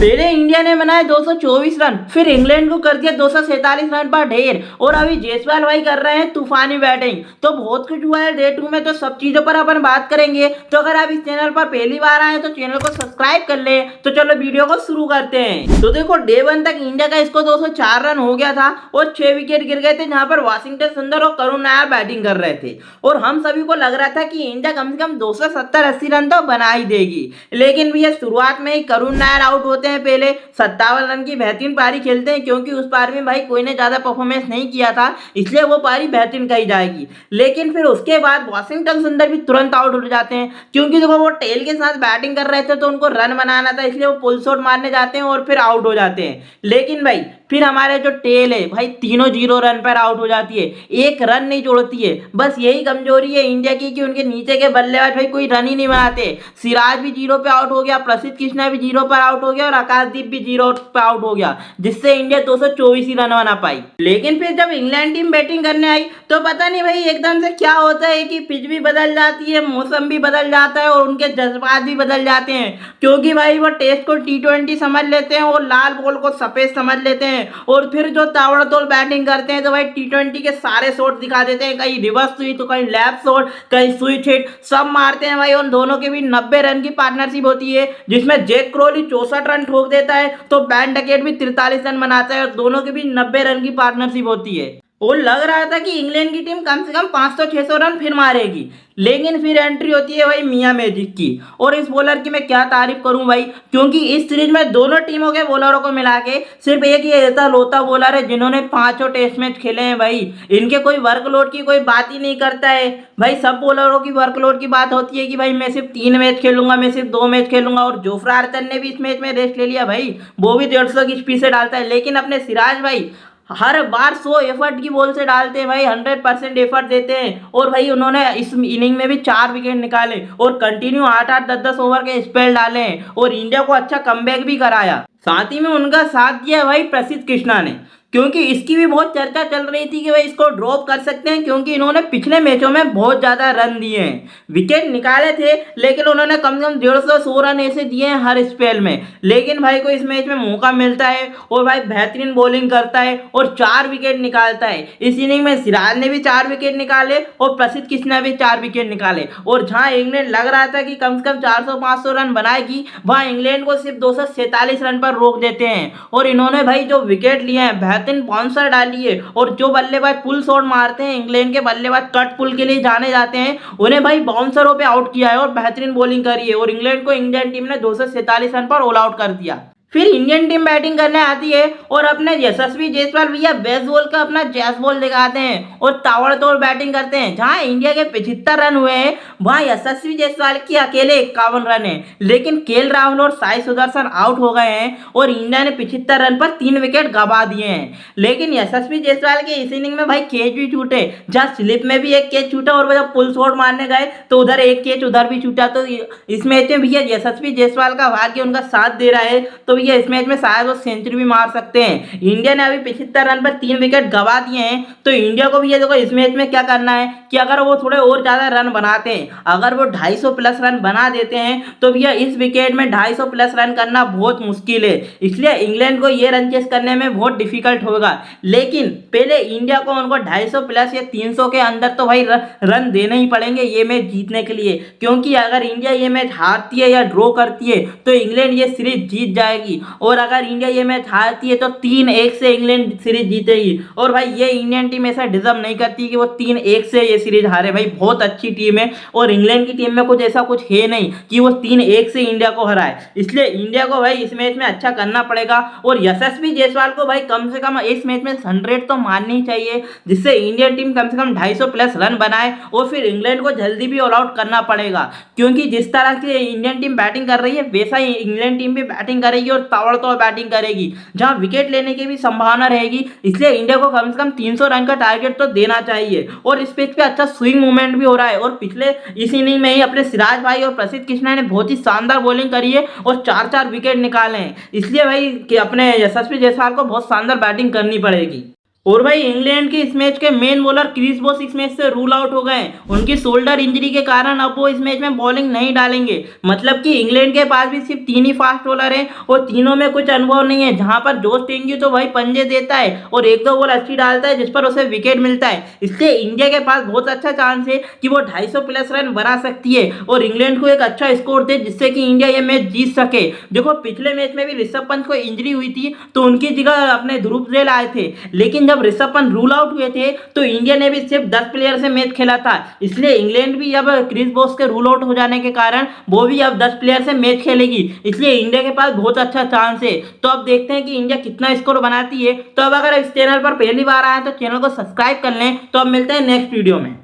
पहले इंडिया ने बनाए 224 रन, फिर इंग्लैंड को कर दिया 247 रन पर ढेर, और अभी जायसवाल भाई कर रहे हैं तूफानी बैटिंग। तो बहुत कुछ हुआ है डे 2 में, तो सब चीजों पर अपन बात करेंगे। तो अगर आप इस चैनल पर पहली बार आए तो चैनल को सब्सक्राइब कर ले। तो चलो वीडियो को शुरू करते हैं। तो देखो डे 1 तक इंडिया का स्कोर 204 रन हो गया था और 6 विकेट गिर गए थे, जहां पर वाशिंगटन सुंदर और करुण नायर बैटिंग कर रहे थे। और हम सभी को लग रहा था कि इंडिया कम से कम 270-80 रन तो बना ही देगी, लेकिन भैया शुरुआत में ही करुण नायर आउट होते हैं। पहले 57 रन की बेहतरीन पारी खेलते हैं, क्योंकि उस पारी में भाई कोई ने ज्यादा परफॉर्मेंस नहीं किया था, इसलिए वो पारी बेहतरीन कही जाएगी। लेकिन फिर उसके बाद वाशिंगटन सुंदर भी तुरंत आउट हो जाते हैं, क्योंकि देखो वो टेल के साथ बैटिंग कर रहे थे तो उनको रन बनाना था, इसलिए वो पुल शॉट मारने जाते हैं और फिर आउट हो जाते हैं। लेकिन भाई फिर हमारे जो टेल है भाई तीनों 0 रन पर आउट हो जाती है, एक रन नहीं जोड़ती है। बस यही कमजोरी है इंडिया की कि उनके नीचे के बल्लेबाज भाई कोई रन ही नहीं बनाते। सिराज भी 0 पे आउट हो गया, प्रसिद्ध कृष्णा भी 0 पर आउट हो गया और आकाशदीप भी 0 पे आउट हो गया, जिससे इंडिया 224 ही रन बना पाई। लेकिन फिर जब इंग्लैंड टीम बैटिंग करने आई तो पता नहीं भाई एकदम से क्या होता है कि पिच भी बदल जाती है, मौसम भी बदल जाता है और उनके जज्बात भी बदल जाते हैं। क्योंकि भाई वो टेस्ट को T20 समझ लेते हैं और लाल बॉल को सफेद समझ लेते हैं, और फिर जो ताबड़तोड़ बैटिंग करते हैं तो भाई T20 के सारे शॉट दिखा देते हैं, कहीं रिवर्स स्वीप तो कहीं लेफ्ट शॉट, कहीं स्विच हिट, सब मारते हैं भाई। उन दोनों के भी 90 रन की पार्टनरशिप होती है, जिसमें जैक क्रोली 64 रन ठोक देता है तो बेन डकेट भी 43 रन बनाता है, और दोनों के भी 90 रन की पार्टनरशिप होती है। और लग रहा था कि इंग्लैंड की टीम कम से कम 500-600 रन फिर मारेगी, लेकिन फिर एंट्री होती है भाई मियां मैजिक की। और इस बॉलर की मैं क्या तारीफ करूं भाई, क्योंकि इस सीरीज में दोनों टीमों के बॉलरों को मिला के सिर्फ एक ही ऐसा लोता बॉलर है जिन्होंने 5 टेस्ट मैच खेले हैं भाई। इनके कोई वर्कलोड की कोई बात ही नहीं करता है भाई। सब बॉलरों की वर्कलोड की बात होती है कि भाई मैं सिर्फ 3 मैच खेलूंगा, मैं सिर्फ 2 मैच खेलूंगा। और जोफ्रा आर्चर ने भी इस मैच में रेस्ट ले लिया भाई, वो भी 150 की स्पीड से डालता है। लेकिन अपने सिराज भाई हर बार 100 एफर्ट की बॉल से डालते हैं भाई, 100% एफर्ट देते हैं। और भाई उन्होंने इस इनिंग में भी 4 विकेट निकाले और कंटिन्यू 8-8 10-10 ओवर के स्पेल डाले हैं और इंडिया को अच्छा कमबैक भी कराया। साथ ही में उनका साथ दिया भाई प्रसिद्ध कृष्णा ने, क्योंकि इसकी भी बहुत चर्चा चल रही थी कि भाई इसको ड्रॉप कर सकते हैं, क्योंकि इन्होंने पिछले मैचों में बहुत ज्यादा रन दिए हैं, विकेट निकाले थे, लेकिन उन्होंने कम से कम 150 रन ऐसे दिए हैं हर स्पेल में। लेकिन भाई को इस मैच में मौका मिलता है और भाई बेहतरीन बॉलिंग करता है और 4 विकेट निकालता है। इस इनिंग में सिराज ने भी 4 विकेट निकाले और प्रसिद्ध कृष्णा भी 4 विकेट निकाले। और जहां इंग्लैंड लग रहा था कि कम से कम 400-500 रन बनाएगी, वहां इंग्लैंड को सिर्फ 247 रन पर रोक देते हैं। और इन्होंने भाई जो विकेट लिए हैं बेहतरीन बाउंसर डाली है, और जो बल्लेबाज पुल शॉट मारते हैं, इंग्लैंड के बल्लेबाज कट पुल के लिए जाने जाते हैं, उन्हें भाई बाउंसरों पे आउट किया है और बेहतरीन बॉलिंग करी है। और इंग्लैंड को इंडियन टीम ने 247 रन पर ऑल आउट कर दिया। फिर इंडियन टीम बैटिंग करने आती है और अपने यशस्वी जायसवाल भैया बेस्ट बॉल का अपना जैस बॉल दिखाते हैं और ताबड़तोड़ बैटिंग करते हैं। जहां इंडिया के 75 रन हुए हैं, वहां यशस्वी जायसवाल की अकेले 51 रन है। लेकिन केएल राहुल और साई सुदर्शन आउट हो गए हैं और इंडिया ने 75 रन पर 3 विकेट गंवा दिए हैं। लेकिन यशस्वी जायसवाल के इस इनिंग में भाई कैच भी छूटे, जहां स्लिप में भी एक कैच छूटा और जब पुल शॉट मारने गए तो उधर एक कैच उधर भी छूटा। तो इस मैच में भैया यशस्वी जायसवाल का भाग्य उनका साथ दे रहा है, तो भैया इस मैच में शायद वो सेंचुरी भी मार सकते हैं। इंडिया ने अभी 75 रन पर 3 विकेट गंवा दिए हैं, तो इंडिया को भी ये देखो इस मैच में क्या करना है कि अगर वो थोड़े और ज्यादा रन बनाते हैं, अगर वो 250 प्लस रन बना देते हैं, तो भैया इस विकेट में 250 प्लस रन करना बहुत मुश्किल है। इसलिए इंग्लैंड को ये रन चेस करने में बहुत डिफिकल्ट होगा। लेकिन पहले इंडिया को उनको 250 प्लस या 300 के अंदर तो भाई रन देने ही पड़ेंगे ये मैच जीतने के लिए, क्योंकि अगर इंडिया ये मैच हारती है या ड्रॉ करती है तो इंग्लैंड ये सीरीज जीत जाएगी। और अगर इंडिया ये मैच हारती है तो 3-1 से इंग्लैंड सीरीज जीतेगी। और भाई ये इंडियन टीम ऐसा डिजर्व नहीं करती कि वो 3-1 से ये सीरीज हारे। भाई बहुत अच्छी टीम है और इंग्लैंड की टीम में कुछ ऐसा कुछ है नहीं कि वो 3-1 से इंडिया को हराए। इसलिए इंडिया को भाई इस मैच में अच्छा करना पड़ेगा और यशस्वी जायसवाल को भाई कम से कम इस मैच में 100 तो मारनी ही चाहिए, जिससे इंडियन टीम कम से कम 250 प्लस रन बनाए। और फिर इंग्लैंड को जल्दी भी ऑल आउट करना पड़ेगा, क्योंकि जिस तरह से इंडियन टीम बैटिंग कर रही है वैसा ही इंग्लैंड टीम भी बैटिंग करेगी और ताबड़तोड़ बैटिंग करेगी, जहां विकेट लेने की भी संभावना रहेगी। इसलिए इंडिया को कम से कम 300 रन का टारगेट तो देना चाहिए। और इस पिच पे अच्छा स्विंग मूवमेंट भी हो रहा है, और पिछले इस इनिंग में ही अपने सिराज भाई और प्रसिद्ध कृष्णा ने बहुत ही शानदार बॉलिंग करी है और 4-4 विकेट निकाले हैं। इसलिए भाई कि अपने यशस्वी जायसवाल को बहुत शानदार बैटिंग करनी पड़ेगी। और भाई इंग्लैंड के इस मैच के मेन बॉलर क्रिस वॉश इस मैच से रूल आउट हो गए हैं। उनकी शोल्डर इंजरी के कारण अब वो इस मैच में बॉलिंग नहीं डालेंगे। मतलब कि इंग्लैंड के पास भी सिर्फ 3 ही फास्ट बॉलर हैं और तीनों में कुछ अनुभव नहीं है। जहां पर जोश टेंगी तो भाई पंजे देता है और एक दो बॉल अच्छी डालता है जिस पर उसे विकेट मिलता है। इसलिए इंडिया के पास बहुत अच्छा चांस है कि वो 250 प्लस रन बना सकती है और इंग्लैंड को एक अच्छा स्कोर दे जिससे कि इंडिया ये मैच जीत सके। देखो पिछले मैच में भी ऋषभ पंत को इंजरी हुई थी तो उनकी जगह अपने ध्रुव जुरैल आए थे, लेकिन जब ऋषभ पंत रूल आउट हुए थे तो इंडिया ने भी सिर्फ 10 प्लेयर से मैच खेला था। इसलिए इंग्लैंड भी अब क्रिस वॉश के रूल आउट हो जाने के कारण वो भी अब 10 प्लेयर से मैच खेलेगी। इसलिए इंडिया के पास बहुत अच्छा चांस है। तो अब देखते हैं कि इंडिया कितना स्कोर बनाती है। तो अब अगर इस चैनल पर पहली बार आए तो चैनल को सब्सक्राइब कर लें। तो अब मिलते हैं नेक्स्ट वीडियो में।